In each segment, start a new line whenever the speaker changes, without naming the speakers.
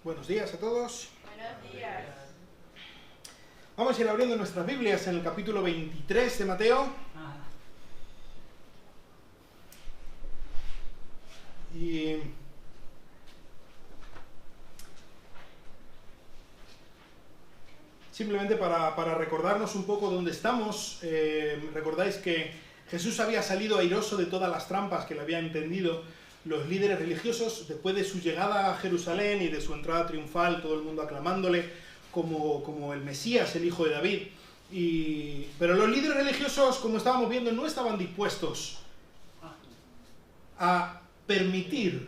Buenos días a todos.
Buenos días.
Vamos a ir abriendo nuestras Biblias en el capítulo 23 de Mateo. Y simplemente para recordarnos un poco dónde estamos, recordáis que Jesús había salido airoso de todas las trampas que le habían tendido los líderes religiosos después de su llegada a Jerusalén y de su entrada triunfal, todo el mundo aclamándole como el Mesías, el hijo de David. Pero los líderes religiosos, como estábamos viendo, no estaban dispuestos a permitir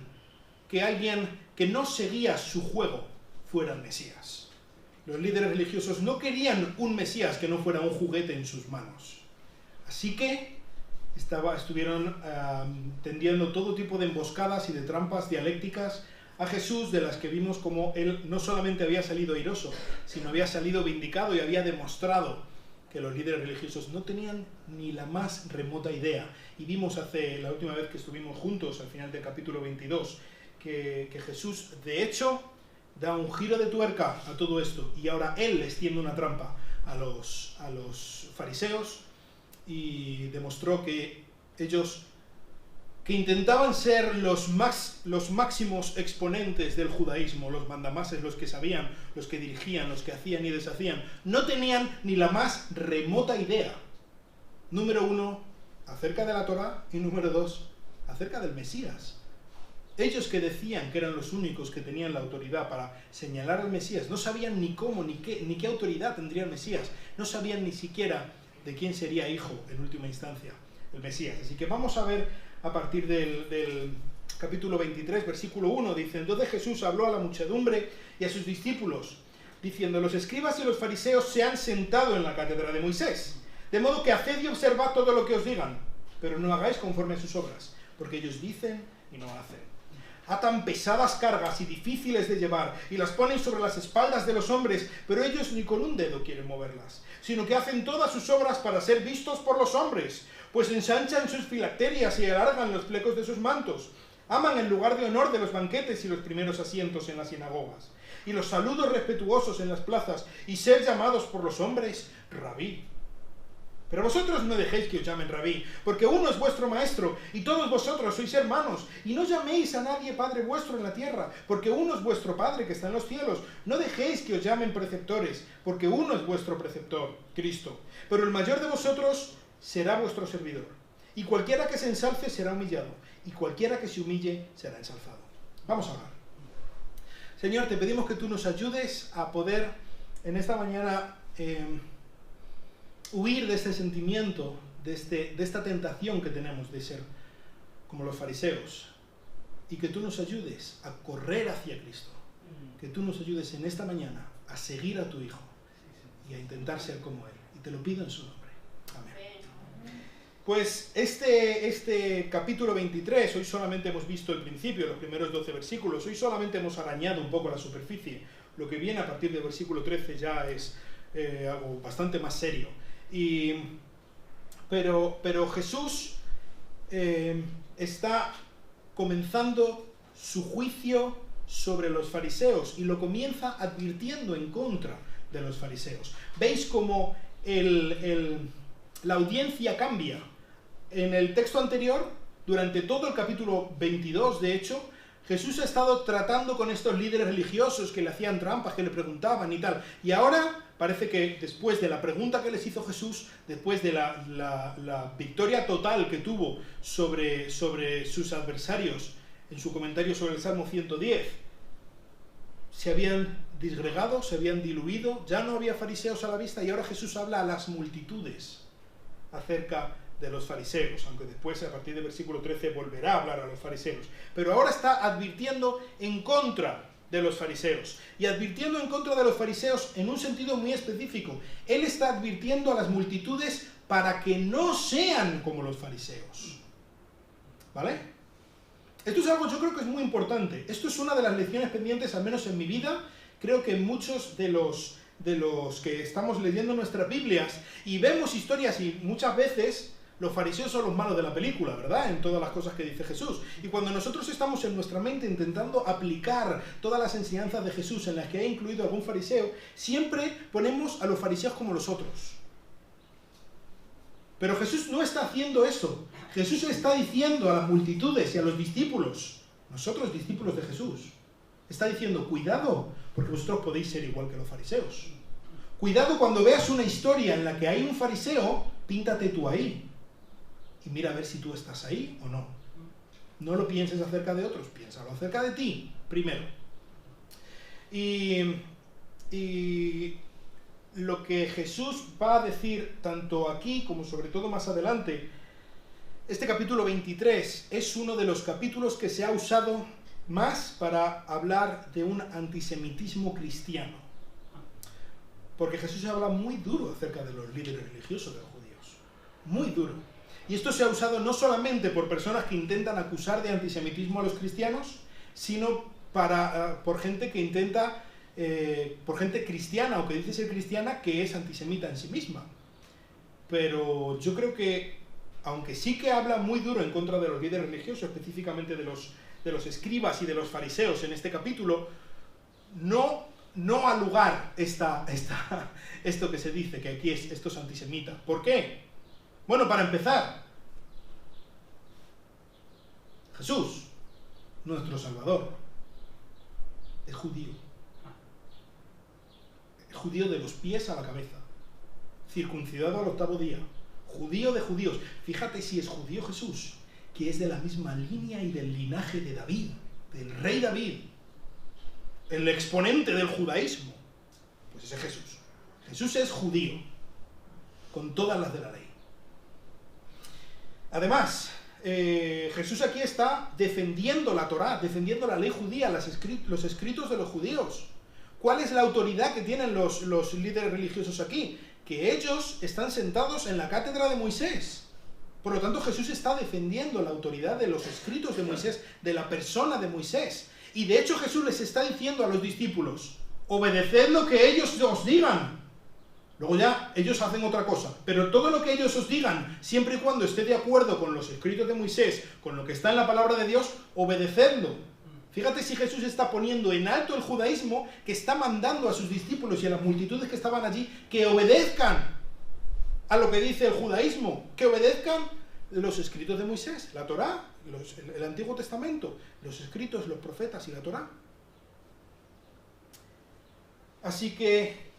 que alguien que no seguía su juego fuera el Mesías. Los líderes religiosos no querían un Mesías que no fuera un juguete en sus manos. Así que estuvieron tendiendo todo tipo de emboscadas y de trampas dialécticas a Jesús, de las que vimos como él no solamente había salido airoso, sino había salido vindicado y había demostrado que los líderes religiosos no tenían ni la más remota idea. Y vimos la última vez que estuvimos juntos, al final del capítulo 22, que Jesús, de hecho, da un giro de tuerca a todo esto, y ahora él les tiende una trampa a los fariseos, y demostró que ellos, que intentaban ser los máximos exponentes del judaísmo, los mandamases, los que sabían, los que dirigían, los que hacían y deshacían, no tenían ni la más remota idea, número uno, acerca de la Torá, y número dos, acerca del Mesías. Ellos, que decían que eran los únicos que tenían la autoridad para señalar al Mesías, no sabían ni cómo, ni qué autoridad tendría el Mesías, no sabían ni siquiera de quién sería hijo en última instancia el Mesías. Así que vamos a ver a partir del capítulo 23, versículo 1, dice: entonces Jesús habló a la muchedumbre y a sus discípulos, diciendo: los escribas y los fariseos se han sentado en la cátedra de Moisés, de modo que haced y observad todo lo que os digan, pero no hagáis conforme a sus obras, porque ellos dicen y no hacen. Atan pesadas cargas y difíciles de llevar, y las ponen sobre las espaldas de los hombres, pero ellos ni con un dedo quieren moverlas, sino que hacen todas sus obras para ser vistos por los hombres, pues ensanchan sus filacterias y alargan los flecos de sus mantos. Aman el lugar de honor de los banquetes y los primeros asientos en las sinagogas, y los saludos respetuosos en las plazas, y ser llamados por los hombres rabí. Pero vosotros no dejéis que os llamen rabí, porque uno es vuestro maestro, y todos vosotros sois hermanos, y no llaméis a nadie padre vuestro en la tierra, porque uno es vuestro Padre que está en los cielos. No dejéis que os llamen preceptores, porque uno es vuestro preceptor, Cristo. Pero el mayor de vosotros será vuestro servidor, y cualquiera que se ensalce será humillado, y cualquiera que se humille será ensalzado. Vamos a orar. Señor, te pedimos que tú nos ayudes a poder en esta mañana huir de este sentimiento, de esta tentación que tenemos de ser como los fariseos, y que tú nos ayudes a correr hacia Cristo, que tú nos ayudes en esta mañana a seguir a tu Hijo y a intentar ser como Él, y te lo pido en su nombre. Amén. Pues este capítulo 23, hoy solamente hemos visto el principio, los primeros 12 versículos, hoy solamente hemos arañado un poco la superficie. Lo que viene a partir del versículo 13 ya es algo bastante más serio. Pero Jesús está comenzando su juicio sobre los fariseos, y lo comienza advirtiendo en contra de los fariseos. ¿Veis cómo la audiencia cambia? En el texto anterior, durante todo el capítulo 22, de hecho, Jesús ha estado tratando con estos líderes religiosos que le hacían trampas, que le preguntaban y tal. Y ahora parece que después de la pregunta que les hizo Jesús, después de la victoria total que tuvo sobre sus adversarios en su comentario sobre el Salmo 110, se habían disgregado, se habían diluido, ya no había fariseos a la vista, y ahora Jesús habla a las multitudes acerca de los fariseos, aunque después a partir del versículo 13 volverá a hablar a los fariseos. Pero ahora está advirtiendo en contra de los fariseos, y advirtiendo en contra de los fariseos en un sentido muy específico. Él está advirtiendo a las multitudes para que no sean como los fariseos. ¿Vale? Esto es algo, yo creo que es muy importante. Esto es una de las lecciones pendientes, al menos en mi vida. Creo que muchos de los que estamos leyendo nuestras Biblias y vemos historias, y muchas veces los fariseos son los malos de la película, ¿verdad? En todas las cosas que dice Jesús. Y cuando nosotros estamos en nuestra mente intentando aplicar todas las enseñanzas de Jesús en las que ha incluido algún fariseo, siempre ponemos a los fariseos como los otros. Pero Jesús no está haciendo eso. Jesús está diciendo a las multitudes y a los discípulos, nosotros discípulos de Jesús, está diciendo, cuidado, porque vosotros podéis ser igual que los fariseos. Cuidado cuando veas una historia en la que hay un fariseo, píntate tú ahí. Y mira a ver si tú estás ahí o no. No lo pienses acerca de otros, piénsalo acerca de ti, primero. Y lo que Jesús va a decir, tanto aquí como sobre todo más adelante, este capítulo 23 es uno de los capítulos que se ha usado más para hablar de un antisemitismo cristiano. Porque Jesús habla muy duro acerca de los líderes religiosos de los judíos. Muy duro. Y esto se ha usado no solamente por personas que intentan acusar de antisemitismo a los cristianos, sino por gente que intenta, por gente cristiana o que dice ser cristiana que es antisemita en sí misma. Pero yo creo que, aunque sí que habla muy duro en contra de los líderes religiosos, específicamente de los escribas y de los fariseos en este capítulo, no ha lugar esto que se dice, que aquí esto es antisemita. ¿Por qué? Bueno, para empezar, Jesús, nuestro Salvador, es judío. Es judío de los pies a la cabeza, circuncidado al 8º día, judío de judíos. Fíjate si es judío Jesús, que es de la misma línea y del linaje de David, del rey David, el exponente del judaísmo. Pues ese es Jesús. Jesús es judío, con todas las de la ley. Además, Jesús aquí está defendiendo la Torá, defendiendo la ley judía, los escritos de los judíos. ¿Cuál es la autoridad que tienen los líderes religiosos aquí? Que ellos están sentados en la cátedra de Moisés. Por lo tanto, Jesús está defendiendo la autoridad de los escritos de Moisés, de la persona de Moisés. Y de hecho Jesús les está diciendo a los discípulos, obedeced lo que ellos os digan. Luego ya ellos hacen otra cosa, pero todo lo que ellos os digan, siempre y cuando esté de acuerdo con los escritos de Moisés, con lo que está en la palabra de Dios, obedecedlo. Fíjate si Jesús está poniendo en alto el judaísmo, que está mandando a sus discípulos y a las multitudes que estaban allí que obedezcan a lo que dice el judaísmo, que obedezcan los escritos de Moisés, la Torá, el Antiguo Testamento, los escritos, los profetas y la Torá. Así que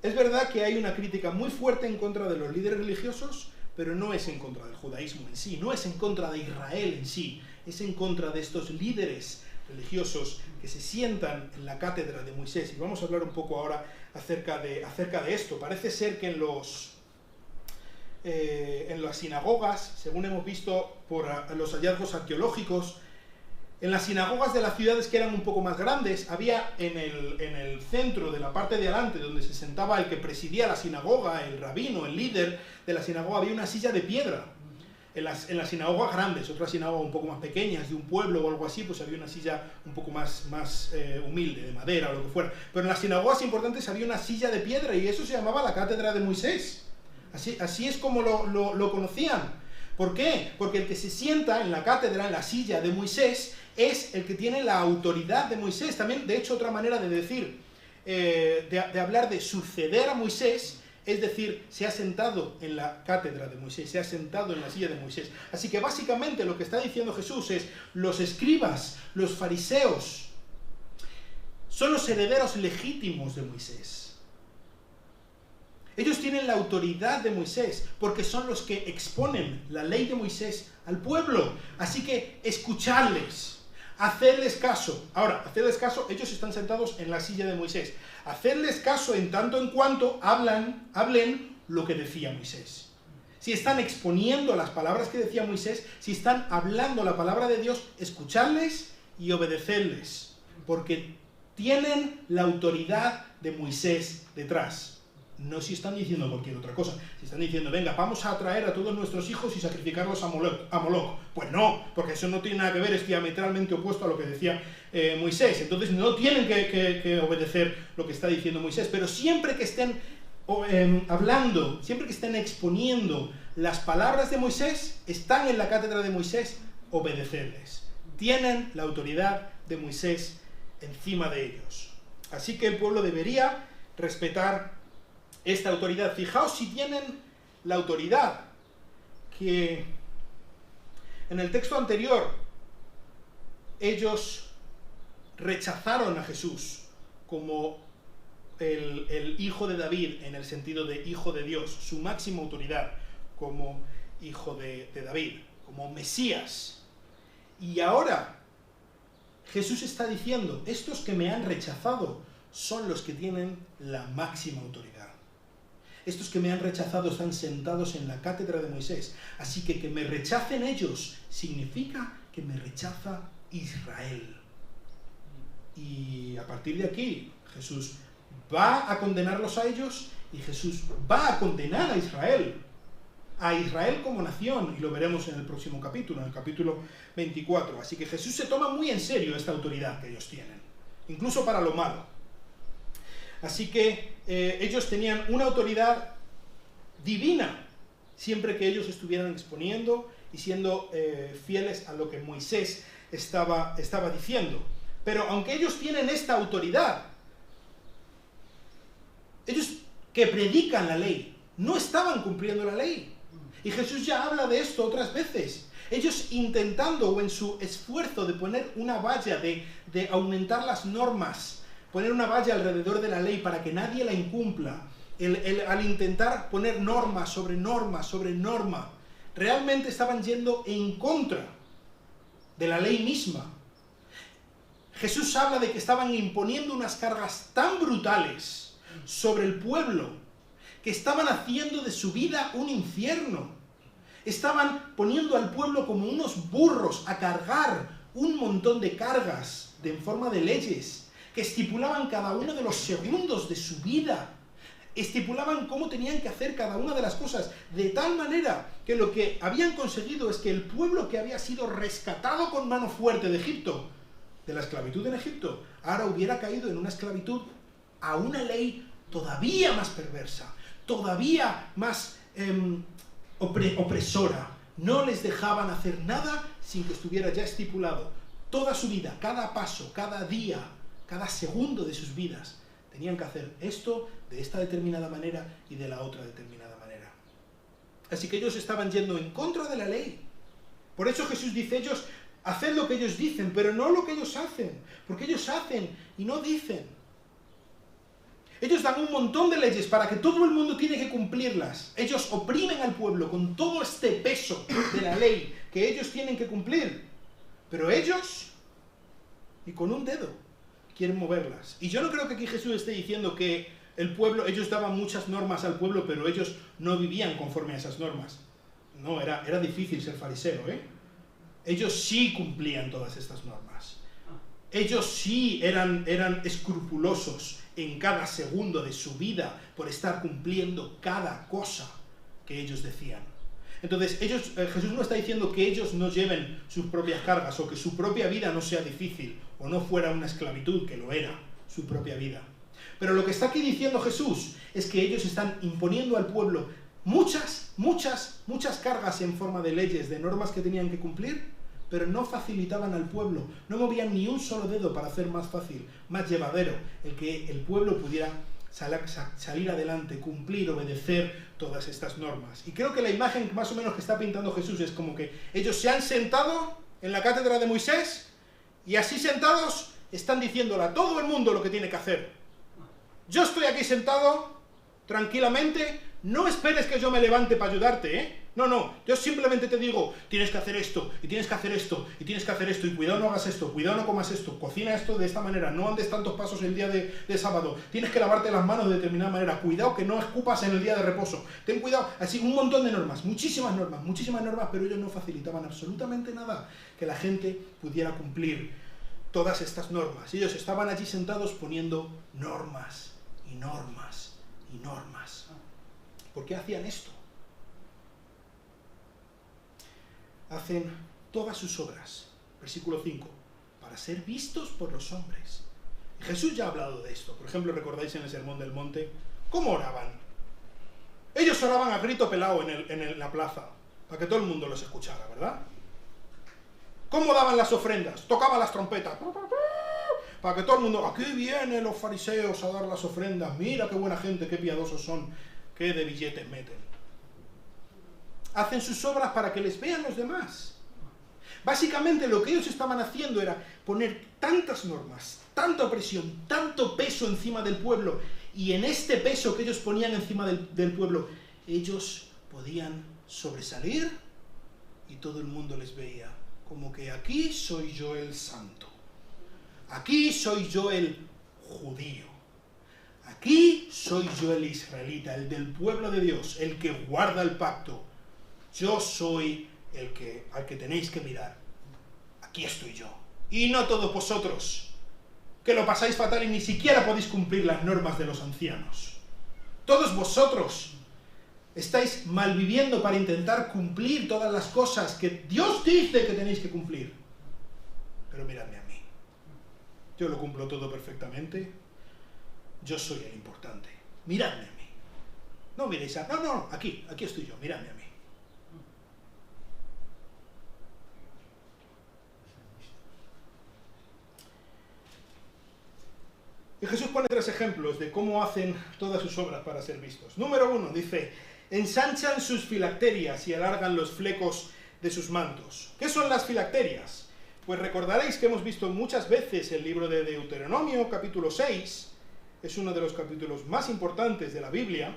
es verdad que hay una crítica muy fuerte en contra de los líderes religiosos, pero no es en contra del judaísmo en sí, no es en contra de Israel en sí, es en contra de estos líderes religiosos que se sientan en la cátedra de Moisés. Y vamos a hablar un poco ahora acerca de esto. Parece ser que en las sinagogas, según hemos visto por los hallazgos arqueológicos, en las sinagogas de las ciudades que eran un poco más grandes, había en el centro de la parte de adelante, donde se sentaba el que presidía la sinagoga, el rabino, el líder de la sinagoga, había una silla de piedra. En las sinagogas grandes, otras sinagogas un poco más pequeñas, de un pueblo o algo así, pues había una silla un poco más humilde, de madera o lo que fuera. Pero en las sinagogas importantes había una silla de piedra y eso se llamaba la cátedra de Moisés. Así es como lo conocían. ¿Por qué? Porque el que se sienta en la cátedra, en la silla de Moisés, es el que tiene la autoridad de Moisés. También, de hecho, otra manera de decir, de hablar de suceder a Moisés, es decir, se ha sentado en la cátedra de Moisés, se ha sentado en la silla de Moisés. Así que básicamente lo que está diciendo Jesús es, los escribas, los fariseos, son los herederos legítimos de Moisés. Ellos tienen la autoridad de Moisés, porque son los que exponen la ley de Moisés al pueblo. Así que escuchadles, hacerles caso. Ahora, hacerles caso, ellos están sentados en la silla de Moisés. Hacerles caso en tanto en cuanto hablen lo que decía Moisés. Si están exponiendo las palabras que decía Moisés, si están hablando la palabra de Dios, escuchadles y obedecerles, porque tienen la autoridad de Moisés detrás. No si están diciendo cualquier otra cosa. Si están diciendo, venga, vamos a traer a todos nuestros hijos y sacrificarlos a Moloc. Pues no, porque eso no tiene nada que ver, es diametralmente opuesto a lo que decía Moisés. Entonces no tienen que obedecer lo que está diciendo Moisés. Pero siempre que estén hablando, siempre que estén exponiendo las palabras de Moisés, están en la cátedra de Moisés, obedecerles. Tienen la autoridad de Moisés encima de ellos. Así que el pueblo debería respetar esta autoridad. Fijaos si tienen la autoridad que en el texto anterior ellos rechazaron a Jesús como el hijo de David, en el sentido de hijo de Dios, su máxima autoridad como hijo de David, como Mesías. Y ahora Jesús está diciendo, estos que me han rechazado son los que tienen la máxima autoridad. Estos que me han rechazado están sentados en la cátedra de Moisés. Así que me rechacen ellos significa que me rechaza Israel. Y a partir de aquí, Jesús va a condenarlos a ellos y Jesús va a condenar a Israel como nación, y lo veremos en el próximo capítulo, en el capítulo 24. Así que Jesús se toma muy en serio esta autoridad que ellos tienen, incluso para lo malo. Así que ellos tenían una autoridad divina, siempre que ellos estuvieran exponiendo y siendo fieles a lo que Moisés estaba diciendo. Pero aunque ellos tienen esta autoridad, ellos que predican la ley, no estaban cumpliendo la ley. Y Jesús ya habla de esto otras veces. Ellos intentando, o en su esfuerzo de poner una valla, de aumentar las normas, poner una valla alrededor de la ley para que nadie la incumpla, al intentar poner norma sobre norma sobre norma, realmente estaban yendo en contra de la ley misma. Jesús habla de que estaban imponiendo unas cargas tan brutales sobre el pueblo que estaban haciendo de su vida un infierno. Estaban poniendo al pueblo como unos burros a cargar un montón de cargas en forma de leyes que estipulaban cada uno de los segundos de su vida. Estipulaban cómo tenían que hacer cada una de las cosas, de tal manera que lo que habían conseguido es que el pueblo que había sido rescatado con mano fuerte de Egipto, de la esclavitud en Egipto, ahora hubiera caído en una esclavitud a una ley todavía más perversa, todavía más opresora. No les dejaban hacer nada sin que estuviera ya estipulado. Toda su vida, cada paso, cada día, cada segundo de sus vidas, tenían que hacer esto de esta determinada manera y de la otra determinada manera. Así que ellos estaban yendo en contra de la ley. Por eso Jesús dice, ellos hacen lo que ellos dicen, pero no lo que ellos hacen, porque ellos hacen y no dicen. Ellos dan un montón de leyes para que todo el mundo tiene que cumplirlas. Ellos oprimen al pueblo con todo este peso de la ley que ellos tienen que cumplir. Pero ellos, ni con un dedo, quieren moverlas. Y yo no creo que aquí Jesús esté diciendo que el pueblo, ellos daban muchas normas al pueblo, pero ellos no vivían conforme a esas normas. No, era difícil ser fariseo, ¿eh? Ellos sí cumplían todas estas normas. Ellos sí eran escrupulosos en cada segundo de su vida por estar cumpliendo cada cosa que ellos decían. Entonces, Jesús no está diciendo que ellos no lleven sus propias cargas o que su propia vida no sea difícil o no fuera una esclavitud, que lo era, su propia vida. Pero lo que está aquí diciendo Jesús es que ellos están imponiendo al pueblo muchas cargas en forma de leyes, de normas que tenían que cumplir, pero no facilitaban al pueblo, no movían ni un solo dedo para hacer más fácil, más llevadero, el que el pueblo pudiera salir adelante, cumplir, obedecer todas estas normas. Y creo que la imagen más o menos que está pintando Jesús es como que ellos se han sentado en la cátedra de Moisés y así sentados están diciéndole a todo el mundo lo que tiene que hacer. Yo estoy aquí sentado tranquilamente, no esperes que yo me levante para ayudarte, ¿eh? No, yo simplemente te digo, tienes que hacer esto, y tienes que hacer esto, y tienes que hacer esto, y cuidado no hagas esto, cuidado no comas esto, cocina esto de esta manera, no andes tantos pasos el día de sábado, tienes que lavarte las manos de determinada manera, cuidado que no escupas en el día de reposo, ten cuidado, así un montón de normas, muchísimas normas, pero ellos no facilitaban absolutamente nada que la gente pudiera cumplir todas estas normas. Ellos estaban allí sentados poniendo normas, y normas, y normas. ¿Por qué hacían esto? Hacen todas sus obras, versículo 5, para ser vistos por los hombres. Y Jesús ya ha hablado de esto. Por ejemplo, recordáis en el Sermón del Monte, ¿cómo oraban Ellos oraban a grito pelado en la plaza, para que todo el mundo los escuchara, ¿verdad? ¿Cómo daban las ofrendas? Tocaban las trompetas, para que todo el mundo, aquí vienen los fariseos a dar las ofrendas, mira qué buena gente, qué piadosos son, qué de billetes meten. Hacen sus obras para que les vean los demás. Básicamente lo que ellos estaban haciendo era poner tantas normas, tanta opresión, tanto peso encima del pueblo, y en este peso que ellos ponían encima del pueblo, ellos podían sobresalir y todo el mundo les veía como que aquí soy yo el santo, aquí soy yo el judío, aquí soy yo el israelita, el del pueblo de Dios, el que guarda el pacto, yo soy al que tenéis que mirar, aquí estoy yo, y no todos vosotros, que lo pasáis fatal y ni siquiera podéis cumplir las normas de los ancianos. Todos vosotros estáis malviviendo para intentar cumplir todas las cosas que Dios dice que tenéis que cumplir. Pero miradme a mí. Yo lo cumplo todo perfectamente. Yo soy el importante. Miradme a mí. No miréis a... No, aquí estoy yo. Miradme a mí. Y Jesús pone 3 ejemplos de cómo hacen todas sus obras para ser vistos. Número 1, dice, ensanchan sus filacterias y alargan los flecos de sus mantos. ¿Qué son las filacterias? Pues recordaréis que hemos visto muchas veces el libro de Deuteronomio, capítulo 6, es uno de los capítulos más importantes de la Biblia.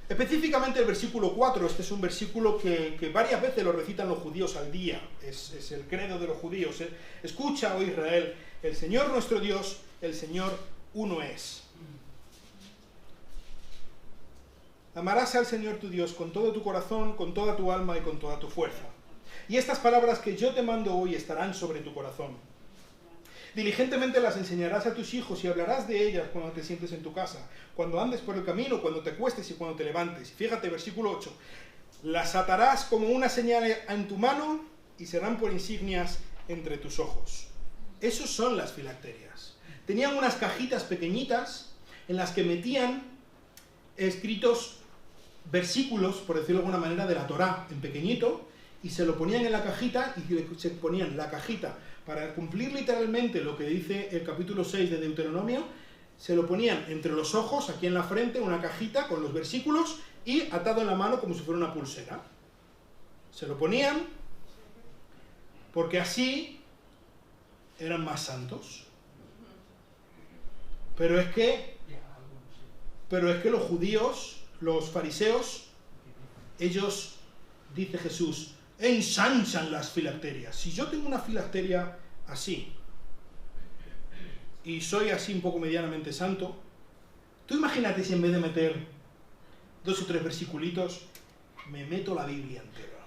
Específicamente el versículo 4, este es un versículo que varias veces lo recitan los judíos al día, es el credo de los judíos. Escucha, oh Israel, el Señor nuestro Dios, el Señor uno es. Amarás al Señor tu Dios con todo tu corazón, con toda tu alma y con toda tu fuerza. Y estas palabras que yo te mando hoy estarán sobre tu corazón. Diligentemente las enseñarás a tus hijos y hablarás de ellas cuando te sientes en tu casa, cuando andes por el camino, cuando te acuestes y cuando te levantes. Fíjate, versículo 8. Las atarás como una señal en tu mano y serán por insignias entre tus ojos. Esos son las filacterias. Tenían unas cajitas pequeñitas en las que metían escritos versículos, por decirlo de alguna manera, de la Torá en pequeñito, y se lo ponían en la cajita y se ponían la cajita para cumplir literalmente lo que dice el capítulo 6 de Deuteronomio, se lo ponían entre los ojos, aquí en la frente, una cajita con los versículos y atado en la mano como si fuera una pulsera. Se lo ponían porque así eran más santos. Pero es que los judíos, los fariseos, ellos, dice Jesús, ensanchan las filacterias. Si yo tengo una filacteria así, y soy así un poco medianamente santo, tú imagínate si en vez de meter 2 o 3 versiculitos, me meto la Biblia entera.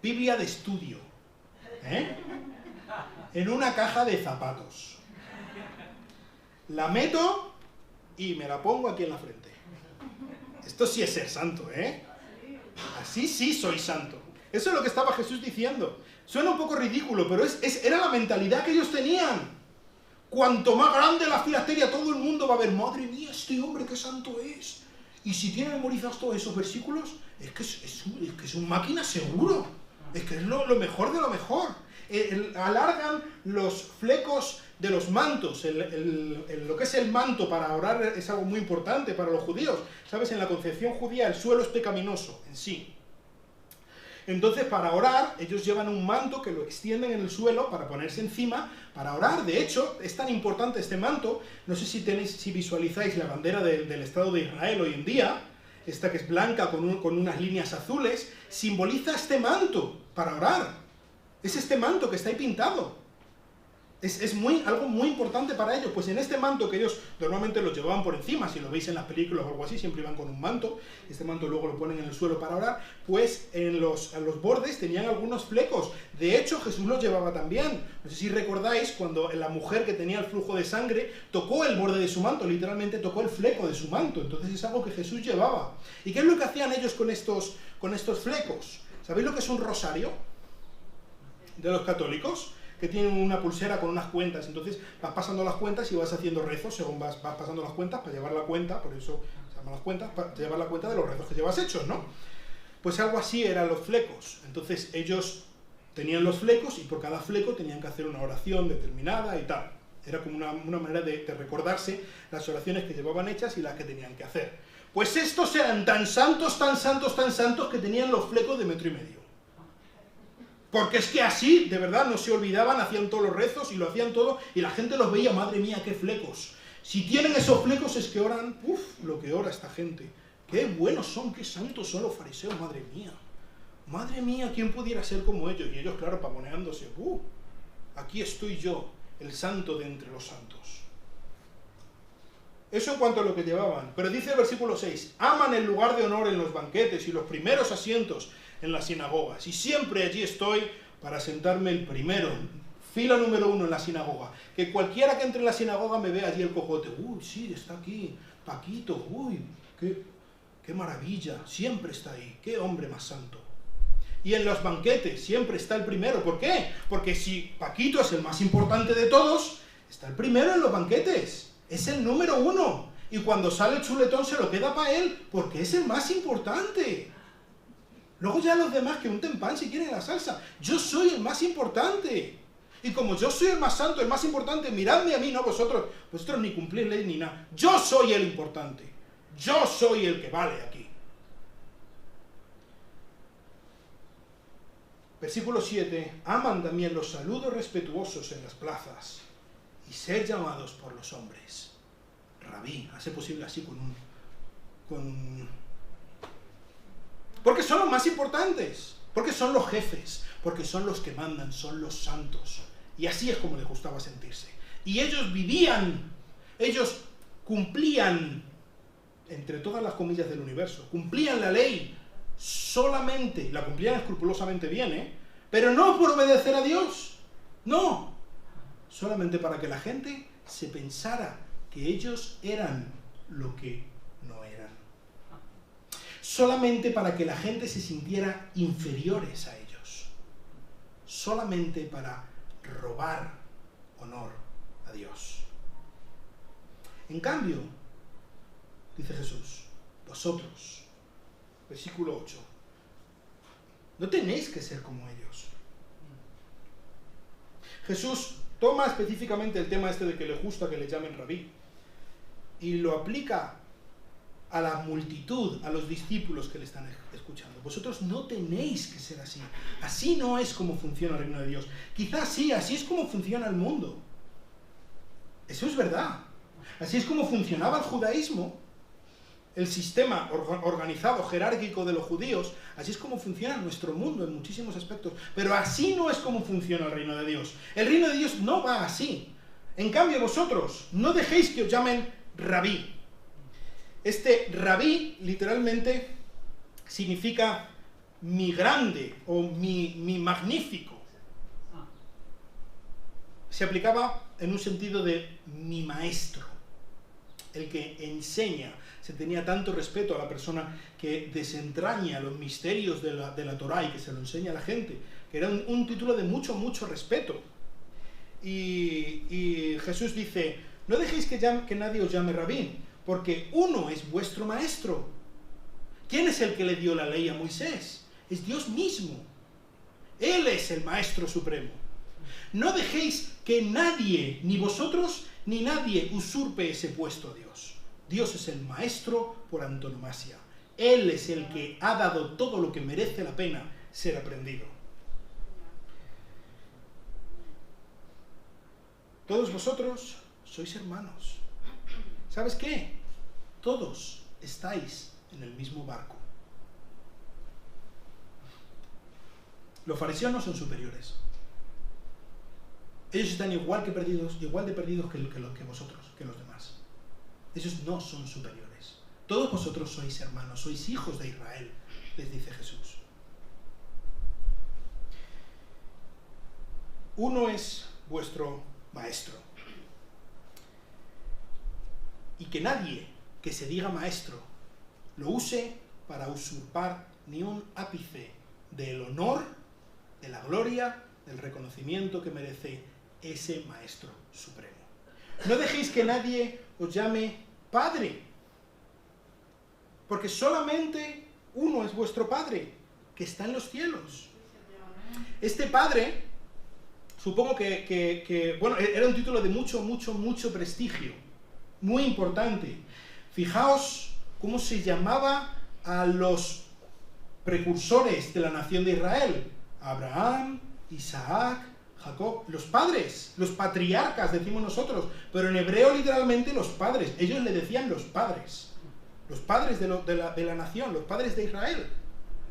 Biblia de estudio, en una caja de zapatos. La meto y me la pongo aquí en la frente. Esto sí es ser santo, Así sí soy santo. Eso es lo que estaba Jesús diciendo. Suena un poco ridículo, pero era la mentalidad que ellos tenían. Cuanto más grande la filacteria, todo el mundo va a ver, madre mía, este hombre qué santo es. Y si tiene memorizados todos esos versículos, es que es un máquina seguro. Es que es lo mejor de lo mejor. Alargan los flecos de los mantos. Lo que es el manto para orar es algo muy importante para los judíos. ¿Sabes? En la concepción judía el suelo es pecaminoso en sí. Entonces, para orar, ellos llevan un manto que lo extienden en el suelo para ponerse encima, para orar. De hecho, es tan importante este manto, no sé si visualizáis la bandera del Estado de Israel hoy en día, esta que es blanca con unas líneas azules, simboliza este manto para orar. Es este manto que está ahí pintado. Es algo muy importante para ellos, pues en este manto que ellos normalmente lo llevaban por encima, si lo veis en las películas o algo así, siempre iban con un manto, este manto luego lo ponen en el suelo para orar, pues a los bordes tenían algunos flecos. De hecho, Jesús los llevaba también. No sé si recordáis cuando la mujer que tenía el flujo de sangre tocó el borde de su manto, literalmente tocó el fleco de su manto, entonces es algo que Jesús llevaba. ¿Y qué es lo que hacían ellos con estos flecos? ¿Sabéis lo que es un rosario de los católicos? que tienen una pulsera con unas cuentas. Entonces vas pasando las cuentas y vas haciendo rezos según vas pasando las cuentas para llevar la cuenta, por eso se llaman las cuentas, para llevar la cuenta de los rezos que llevas hechos, ¿no? Pues algo así eran los flecos. Entonces ellos tenían los flecos y por cada fleco tenían que hacer una oración determinada y tal. Era como una manera de recordarse las oraciones que llevaban hechas y las que tenían que hacer. Pues estos eran tan santos, tan santos, tan santos que tenían los flecos de 1,5 metros. Porque es que así, de verdad, no se olvidaban, hacían todos los rezos y lo hacían todo y la gente los veía, madre mía, qué flecos. Si tienen esos flecos es que oran, lo que ora esta gente. Qué buenos son, qué santos son los fariseos, madre mía. Madre mía, ¿quién pudiera ser como ellos? Y ellos, claro, pavoneándose, aquí estoy yo, el santo de entre los santos. Eso en cuanto a lo que llevaban. Pero dice el versículo 6, aman el lugar de honor en los banquetes y los primeros asientos en las sinagogas. Y siempre allí estoy para sentarme el primero, fila número 1 en la sinagoga. Que cualquiera que entre en la sinagoga me vea allí el cojote. Sí, está aquí, Paquito, qué maravilla, siempre está ahí, qué hombre más santo. Y en los banquetes siempre está el primero. ¿Por qué? Porque si Paquito es el más importante de todos, está el primero en los banquetes. Es el número 1. Y cuando sale el chuletón se lo queda para él, porque es el más importante. Luego ya los demás que unten pan si quieren la salsa. Yo soy el más importante. Y como yo soy el más santo, el más importante, miradme a mí, no vosotros. Vosotros ni cumplís ley ni nada. Yo soy el importante. Yo soy el que vale aquí. Versículo 7. Aman también los saludos respetuosos en las plazas y ser llamados por los hombres. Rabí, hace posible así porque son los más importantes, porque son los jefes, porque son los que mandan, son los santos. Y así es como les gustaba sentirse. Y ellos vivían, ellos cumplían, entre todas las comillas del universo, cumplían la ley solamente, la cumplían escrupulosamente bien, pero no por obedecer a Dios, no, solamente para que la gente se pensara que ellos eran lo que no eran. Solamente para que la gente se sintiera inferiores a ellos. Solamente para robar honor a Dios. En cambio, dice Jesús, vosotros, versículo 8, no tenéis que ser como ellos. Jesús toma específicamente el tema este de que le gusta que le llamen rabí y lo aplica a la multitud, a los discípulos que le están escuchando. Vosotros no tenéis que ser así. Así no es como funciona el reino de Dios. Quizás sí, así es como funciona el mundo. Eso es verdad. Así es como funcionaba el judaísmo, el sistema organizado, jerárquico de los judíos. Así es como funciona nuestro mundo en muchísimos aspectos. Pero así no es como funciona el reino de Dios. El reino de Dios no va así. En cambio, vosotros no dejéis que os llamen rabí. Este rabí literalmente significa mi grande o mi magnífico. Se aplicaba en un sentido de mi maestro, el que enseña. Se tenía tanto respeto a la persona que desentraña los misterios de la Torá y que se lo enseña a la gente, que era un título de mucho, mucho respeto. Y Jesús dice, no dejéis que nadie os llame rabí, porque uno es vuestro maestro. ¿Quién es el que le dio la ley a Moisés? Es Dios mismo. Él es el maestro supremo. No dejéis que nadie, ni vosotros, ni nadie usurpe ese puesto a Dios. Dios es el maestro por antonomasia. Él es el que ha dado todo lo que merece la pena ser aprendido. Todos vosotros sois hermanos. ¿Sabes qué? Todos estáis en el mismo barco. Los fariseos no son superiores. Ellos están igual de perdidos que vosotros, que los demás. Ellos no son superiores. Todos vosotros sois hermanos, sois hijos de Israel, les dice Jesús. Uno es vuestro maestro. Y que nadie que se diga maestro lo use para usurpar ni un ápice del honor, de la gloria del reconocimiento que merece ese Maestro Supremo. No dejéis que nadie os llame Padre, porque solamente uno es vuestro Padre, que está en los cielos. Este Padre, supongo que bueno, era un título de mucho prestigio, muy importante. Fijaos cómo se llamaba a los precursores de la nación de Israel: Abraham, Isaac, Jacob, los padres, los patriarcas decimos nosotros, pero en hebreo literalmente los padres, ellos le decían los padres de la nación, los padres de Israel.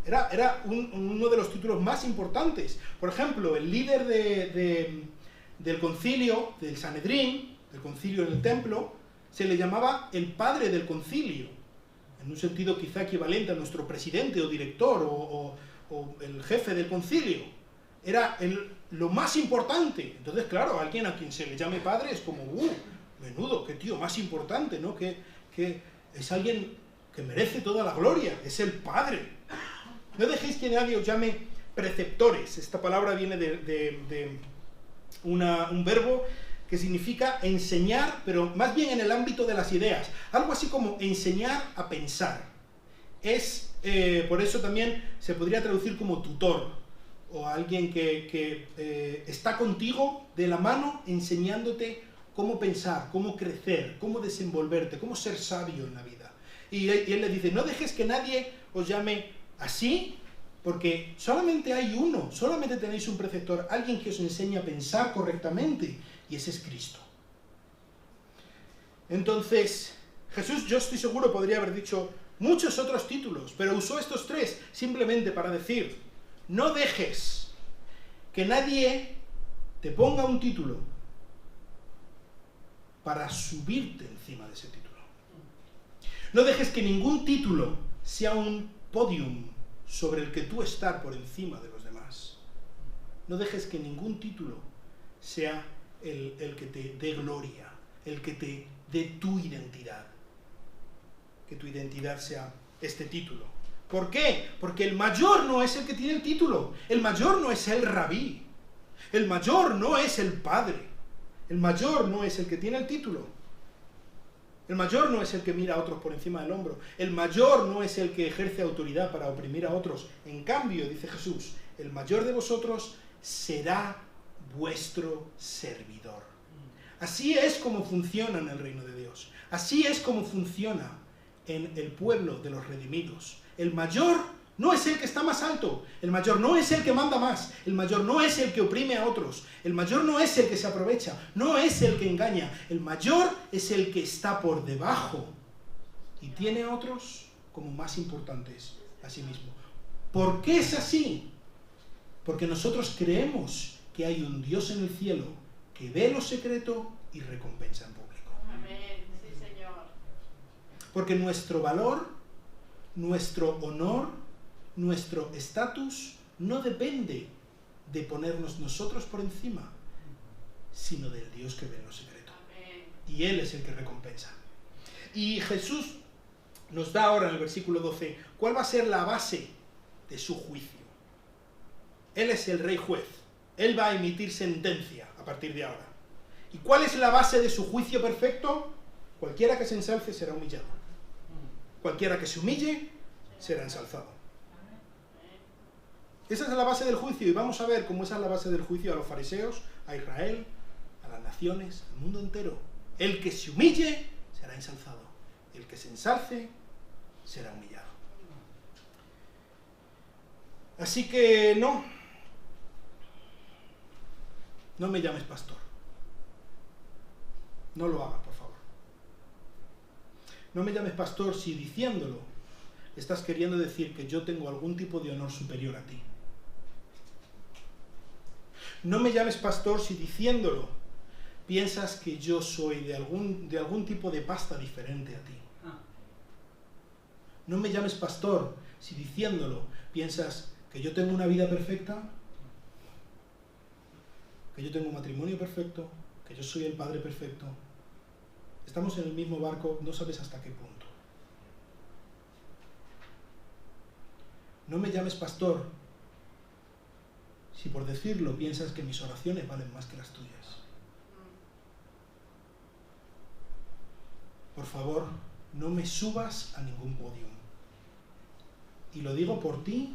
Era uno de los títulos más importantes. Por ejemplo, el líder del concilio, del Sanedrín, del concilio en el templo, se le llamaba el padre del concilio, en un sentido quizá equivalente a nuestro presidente o director o el jefe del concilio. Era lo más importante. Entonces, claro, alguien a quien se le llame padre es como, menudo, qué tío más importante, ¿no? Que es alguien que merece toda la gloria, es el padre. No dejéis que nadie os llame preceptores. Esta palabra viene de un verbo que significa enseñar, pero más bien en el ámbito de las ideas. Algo así como enseñar a pensar. Por eso también se podría traducir como tutor, o alguien que está contigo de la mano enseñándote cómo pensar, cómo crecer, cómo desenvolverte, cómo ser sabio en la vida. Y él le dice, no dejes que nadie os llame así, porque solamente hay uno, solamente tenéis un preceptor, alguien que os enseña a pensar correctamente, y ese es Cristo. Entonces, Jesús, yo estoy seguro, podría haber dicho muchos otros títulos, pero usó estos tres simplemente para decir, no dejes que nadie te ponga un título para subirte encima de ese título. No dejes que ningún título sea un podium sobre el que tú estar por encima de los demás. No dejes que ningún título sea el que te dé gloria, el que te dé tu identidad. Que tu identidad sea este título. ¿Por qué? Porque el mayor no es el que tiene el título. El mayor no es el rabí. El mayor no es el padre. El mayor no es el que tiene el título. El mayor no es el que mira a otros por encima del hombro. El mayor no es el que ejerce autoridad para oprimir a otros. En cambio, dice Jesús, el mayor de vosotros será vuestro servidor. Así es como funciona en el reino de Dios. Así es como funciona en el pueblo de los redimidos. El mayor no es el que está más alto. El mayor no es el que manda más. El mayor no es el que oprime a otros. El mayor no es el que se aprovecha. No es el que engaña. El mayor es el que está por debajo y tiene a otros como más importantes a sí mismo. ¿Por qué es así? Porque nosotros creemos que hay un Dios en el cielo que ve lo secreto y recompensa en público.
Amén. Sí, Señor.
Porque nuestro valor, nuestro honor, nuestro estatus no depende de ponernos nosotros por encima, sino del Dios que ve en lo secreto.
Amén.
Y Él es el que recompensa. Y Jesús nos da ahora en el versículo 12 cuál va a ser la base de su juicio. Él es el rey juez. Él va a emitir sentencia a partir de ahora. ¿Y cuál es la base de su juicio perfecto? Cualquiera que se ensalce será humillado. Cualquiera que se humille será ensalzado. Esa es la base del juicio, y vamos a ver cómo esa es la base del juicio a los fariseos, a Israel, a las naciones, al mundo entero. El que se humille será ensalzado. El que se ensalce será humillado. Así que no me llames pastor. No lo hagas, por favor. No me llames pastor si diciéndolo estás queriendo decir que yo tengo algún tipo de honor superior a ti. No me llames pastor si diciéndolo piensas que yo soy de algún tipo de pasta diferente a ti. No me llames pastor si diciéndolo piensas que yo tengo una vida perfecta, que yo tengo un matrimonio perfecto, que yo soy el padre perfecto. Estamos en el mismo barco, no sabes hasta qué punto. No me llames pastor si por decirlo piensas que mis oraciones valen más que las tuyas. Por favor, no me subas a ningún podio. Y lo digo por ti,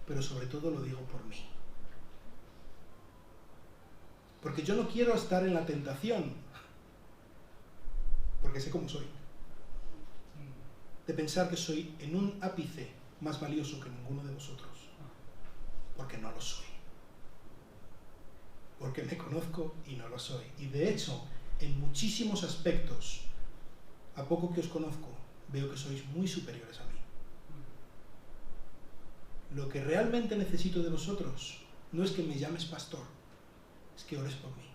pero sobre todo lo digo por mí. Porque yo no quiero estar en la tentación, porque sé cómo soy, de pensar que soy en un ápice más valioso que ninguno de vosotros. Porque no lo soy. Porque me conozco y no lo soy. Y de hecho, en muchísimos aspectos, a poco que os conozco, veo que sois muy superiores a mí. Lo que realmente necesito de vosotros no es que me llames pastor, es que ores por mí.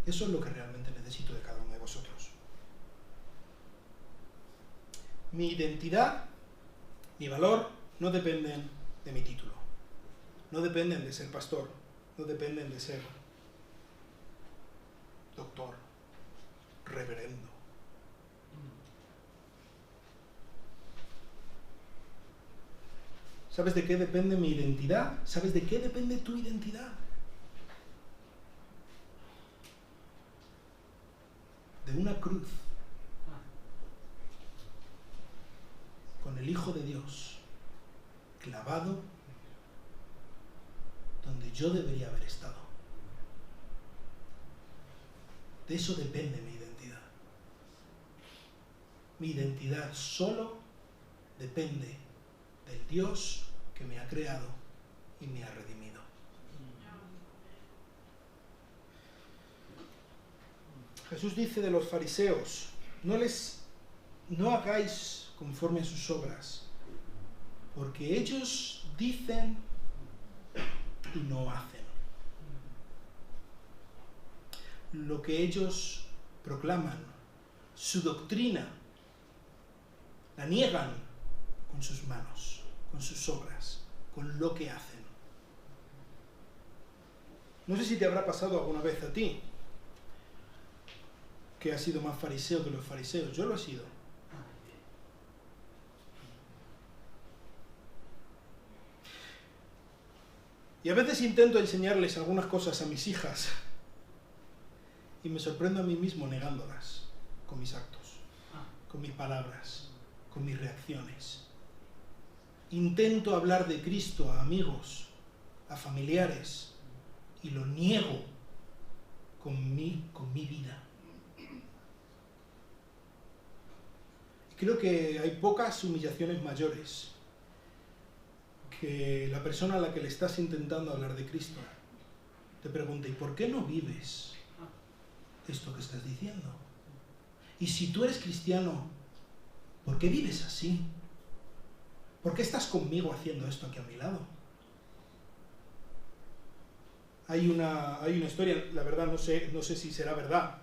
Eso es lo que realmente necesito de cada uno de vosotros. Mi identidad, mi valor, no dependen de mi título. No dependen de ser pastor, no dependen de ser doctor, reverendo. ¿Sabes de qué depende mi identidad? ¿Sabes de qué depende tu identidad? De una cruz con el Hijo de Dios clavado donde yo debería haber estado. De eso depende mi identidad. Mi identidad solo depende del Dios que me ha creado y me ha redimido. Jesús dice de los fariseos, no hagáis conforme a sus obras, porque ellos dicen y no hacen. Lo que ellos proclaman, su doctrina, la niegan con sus manos, con sus obras, con lo que hacen. No sé si te habrá pasado alguna vez a ti, que has sido más fariseo que los fariseos. Yo lo he sido. Y a veces intento enseñarles algunas cosas a mis hijas y me sorprendo a mí mismo negándolas con mis actos, con mis palabras, con mis reacciones. Intento hablar de Cristo a amigos, a familiares, y lo niego con mi vida. Creo que hay pocas humillaciones mayores que la persona a la que le estás intentando hablar de Cristo te pregunte, ¿y por qué no vives esto que estás diciendo? Y si tú eres cristiano, ¿por qué vives así? ¿Por qué estás conmigo haciendo esto aquí a mi lado? Hay una historia, la verdad no sé si será verdad,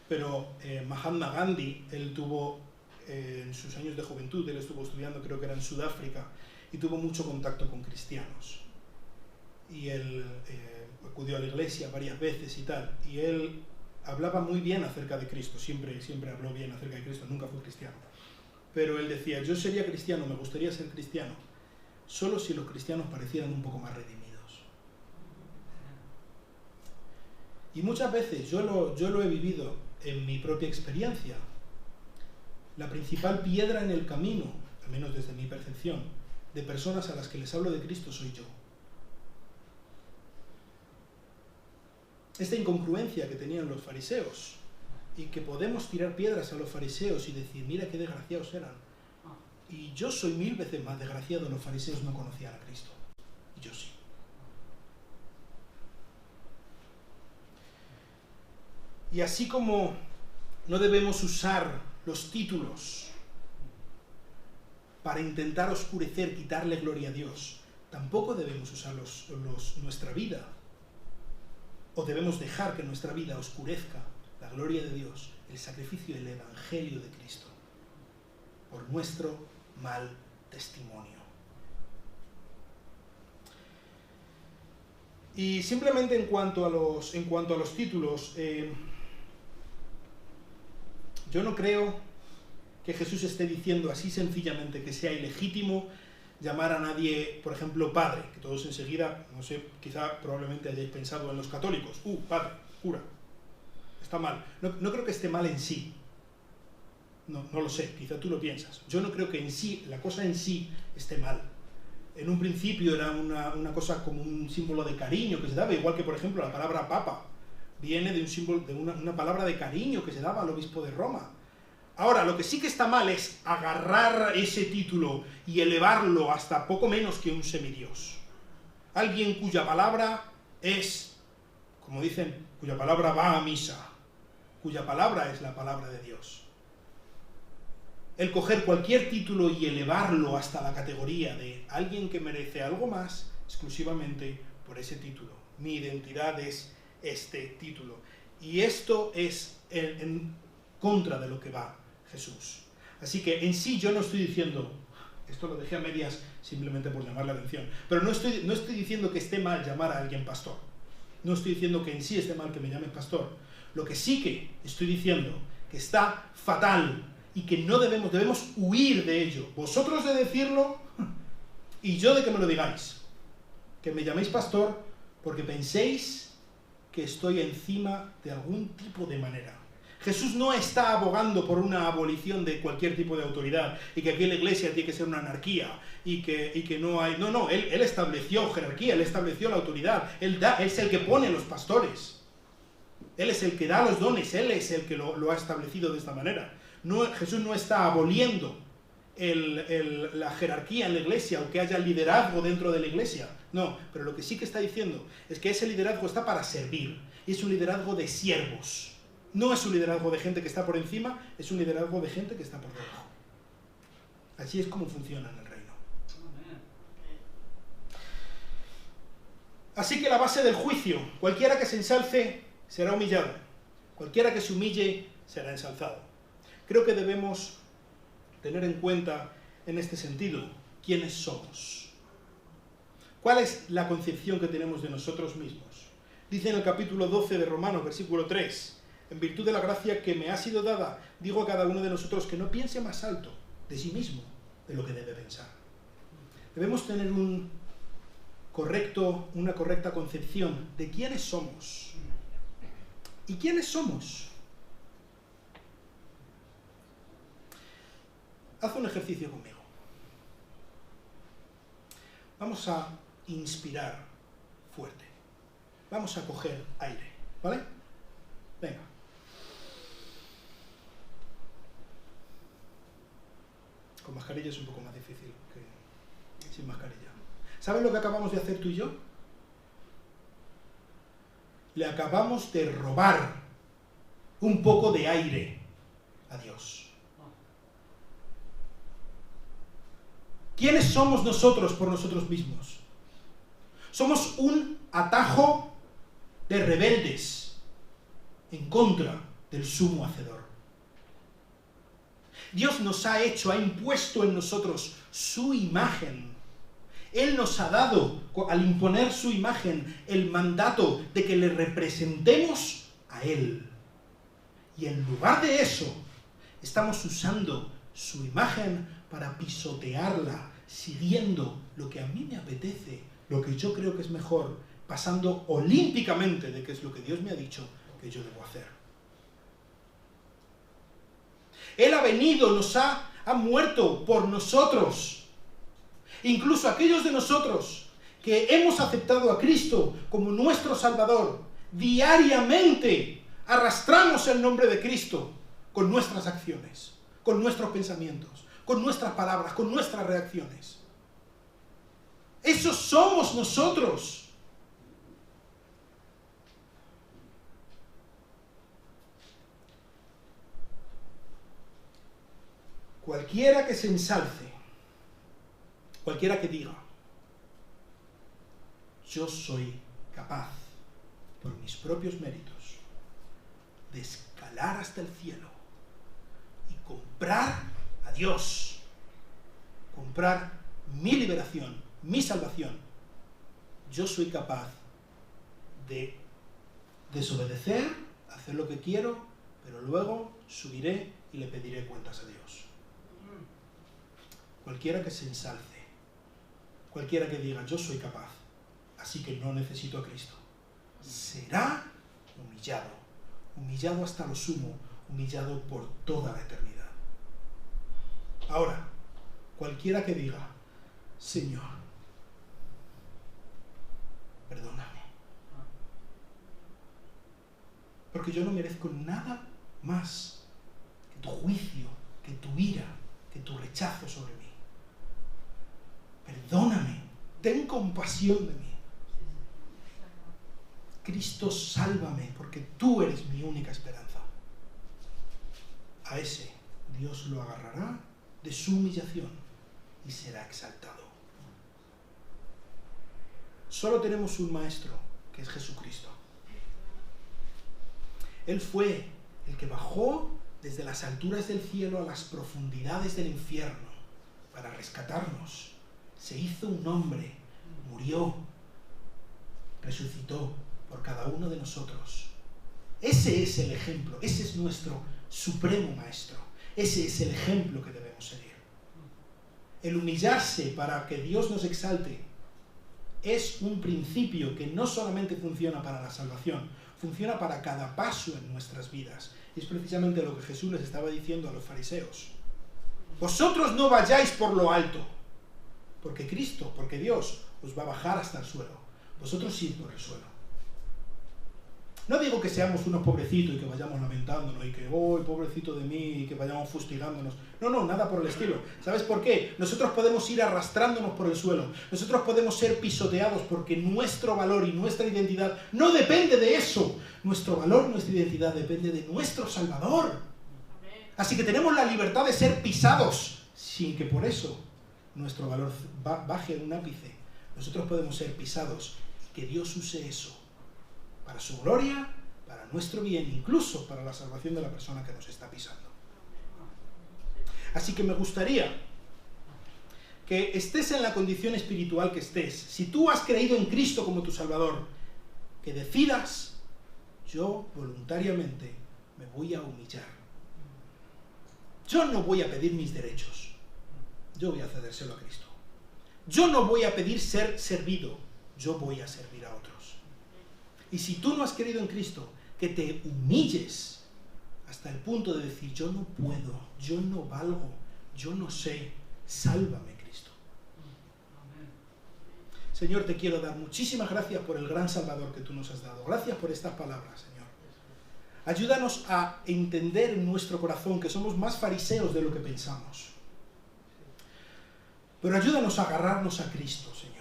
pero Mahatma Gandhi, él tuvo en sus años de juventud, él estuvo estudiando, creo que era en Sudáfrica, y tuvo mucho contacto con cristianos. Y él acudió a la iglesia varias veces y tal, y él hablaba muy bien acerca de Cristo, siempre habló bien acerca de Cristo, nunca fue cristiano. Pero él decía, yo sería cristiano, me gustaría ser cristiano, solo si los cristianos parecieran un poco más redimidos. Y muchas veces yo lo he vivido en mi propia experiencia. La principal piedra en el camino, al menos desde mi percepción, de personas a las que les hablo de Cristo soy yo. Esta incongruencia que tenían los fariseos, y que podemos tirar piedras a los fariseos y decir, mira qué desgraciados eran. Y yo soy 1000 veces más desgraciado, los fariseos no conocían a Cristo. Y yo sí. Y así como no debemos usar los títulos para intentar oscurecer, quitarle gloria a Dios, tampoco debemos usar nuestra vida, o debemos dejar que nuestra vida oscurezca la gloria de Dios, el sacrificio del Evangelio de Cristo, por nuestro mal testimonio. Y simplemente en cuanto a los títulos, yo no creo que Jesús esté diciendo así sencillamente que sea ilegítimo llamar a nadie, por ejemplo, padre, que todos enseguida, no sé, quizá probablemente hayáis pensado en los católicos, padre, cura, está mal. No creo que esté mal en sí, no lo sé, quizá tú lo piensas. Yo no creo que en sí, la cosa en sí esté mal. En un principio era una cosa como un símbolo de cariño que se daba, igual que, por ejemplo, la palabra papa viene de un símbolo, de una palabra de cariño que se daba al obispo de Roma. Ahora, lo que sí que está mal es agarrar ese título y elevarlo hasta poco menos que un semidios. Alguien cuya palabra es, como dicen, cuya palabra va a misa, cuya palabra es la palabra de Dios. El coger cualquier título y elevarlo hasta la categoría de alguien que merece algo más exclusivamente por ese título. Mi identidad es este título. Y esto es en contra de lo que va Jesús. Así que en sí yo no estoy diciendo, esto lo dejé a medias simplemente por llamar la atención, pero no estoy diciendo que esté mal llamar a alguien pastor. No estoy diciendo que en sí esté mal que me llamen pastor. Lo que sí que estoy diciendo que está fatal y que no debemos huir de ello. Vosotros de decirlo y yo de que me lo digáis. Que me llaméis pastor porque penséis que estoy encima de algún tipo de manera. Jesús no está abogando por una abolición de cualquier tipo de autoridad y que aquí en la iglesia tiene que ser una anarquía y que no hay... No, él estableció jerarquía, él estableció la autoridad, él es el que pone los pastores, él es el que da los dones, él es el que lo ha establecido de esta manera. Jesús no está aboliendo la jerarquía en la iglesia o que haya liderazgo dentro de la iglesia, no, pero lo que sí que está diciendo es que ese liderazgo está para servir, y es un liderazgo de siervos. No es un liderazgo de gente que está por encima, es un liderazgo de gente que está por debajo. Así es como funciona en el reino. Así que la base del juicio, cualquiera que se ensalce será humillado, cualquiera que se humille será ensalzado. Creo que debemos tener en cuenta en este sentido quiénes somos. ¿Cuál es la concepción que tenemos de nosotros mismos? Dice en el capítulo 12 de Romanos, versículo 3, en virtud de la gracia que me ha sido dada, digo a cada uno de nosotros que no piense más alto de sí mismo de lo que debe pensar. Debemos tener una correcta concepción de quiénes somos. ¿Y quiénes somos? Haz un ejercicio conmigo. Vamos a inspirar fuerte. Vamos a coger aire, ¿vale? Venga. Con mascarilla es un poco más difícil que sin mascarilla. ¿Sabes lo que acabamos de hacer tú y yo? Le acabamos de robar un poco de aire a Dios. ¿Quiénes somos nosotros por nosotros mismos? Somos un atajo de rebeldes en contra del sumo hacedor. Dios nos ha impuesto en nosotros su imagen. Él nos ha dado, al imponer su imagen, el mandato de que le representemos a Él. Y en lugar de eso, estamos usando su imagen para pisotearla, siguiendo lo que a mí me apetece, lo que yo creo que es mejor, pasando olímpicamente de qué es lo que Dios me ha dicho que yo debo hacer. Él ha venido, ha muerto por nosotros. Incluso aquellos de nosotros que hemos aceptado a Cristo como nuestro Salvador, diariamente arrastramos el nombre de Cristo con nuestras acciones, con nuestros pensamientos, con nuestras palabras, con nuestras reacciones. Esos somos nosotros. Cualquiera que se ensalce, cualquiera que diga, yo soy capaz, por mis propios méritos, de escalar hasta el cielo y comprar a Dios, comprar mi liberación, mi salvación, yo soy capaz de desobedecer, hacer lo que quiero, pero luego subiré y le pediré cuentas a Dios. Cualquiera que se ensalce Cualquiera que diga, yo soy capaz, así que no necesito a Cristo, será humillado, humillado hasta lo sumo, humillado por toda la eternidad. Ahora, cualquiera que diga, Señor, perdóname, porque yo no merezco nada más que tu juicio, que tu ira, que tu rechazo sobre mí. Perdóname, ten compasión de mí. Cristo, sálvame, porque tú eres mi única esperanza. A ese Dios lo agarrará de su humillación y será exaltado. Solo tenemos un maestro, que es Jesucristo. Él fue el que bajó desde las alturas del cielo a las profundidades del infierno para rescatarnos. Se hizo un hombre, murió, resucitó por cada uno de nosotros. Ese es el ejemplo, ese es nuestro supremo maestro. Ese es el ejemplo que debemos seguir. El humillarse para que Dios nos exalte es un principio que no solamente funciona para la salvación, funciona para cada paso en nuestras vidas. Y es precisamente lo que Jesús les estaba diciendo a los fariseos. Vosotros no vayáis por lo alto, porque Cristo, porque Dios os va a bajar hasta el suelo. Vosotros id por el suelo. No digo que seamos unos pobrecitos y que vayamos lamentándonos y que, oh, pobrecito de mí, y que vayamos fustigándonos. No, nada por el estilo. ¿Sabes por qué? Nosotros podemos ir arrastrándonos por el suelo. Nosotros podemos ser pisoteados porque nuestro valor y nuestra identidad no depende de eso. Nuestro valor, nuestra identidad depende de nuestro Salvador. Así que tenemos la libertad de ser pisados sin que por eso nuestro valor baje un ápice. Nosotros podemos ser pisados y que Dios use eso para su gloria, para nuestro bien, incluso para la salvación de la persona que nos está pisando. Así que me gustaría que estés en la condición espiritual que estés. Si tú has creído en Cristo como tu Salvador, que decidas, yo voluntariamente me voy a humillar. Yo no voy a pedir mis derechos. Yo voy a cedérselo a Cristo. Yo no voy a pedir ser servido. Yo voy a servir a otros. Y si tú no has creído en Cristo, que te humilles hasta el punto de decir, yo no puedo, yo no valgo, yo no sé, sálvame, Cristo. Señor, te quiero dar muchísimas gracias por el gran Salvador que tú nos has dado. Gracias por estas palabras, Señor. Ayúdanos a entender en nuestro corazón que somos más fariseos de lo que pensamos. Pero ayúdanos a agarrarnos a Cristo, Señor.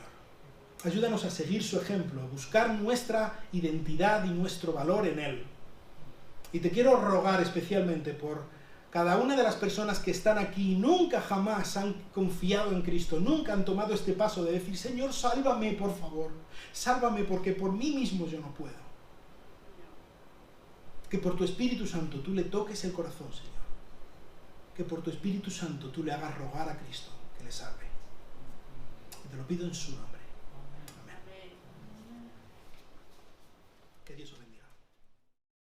Ayúdanos a seguir su ejemplo, a buscar nuestra identidad y nuestro valor en Él. Y te quiero rogar especialmente por cada una de las personas que están aquí y nunca jamás han confiado en Cristo, nunca han tomado este paso de decir, Señor, sálvame, por favor. Sálvame porque por mí mismo yo no puedo. Que por tu Espíritu Santo tú le toques el corazón, Señor. Que por tu Espíritu Santo tú le hagas rogar a Cristo que le salve. Y te lo pido en su nombre.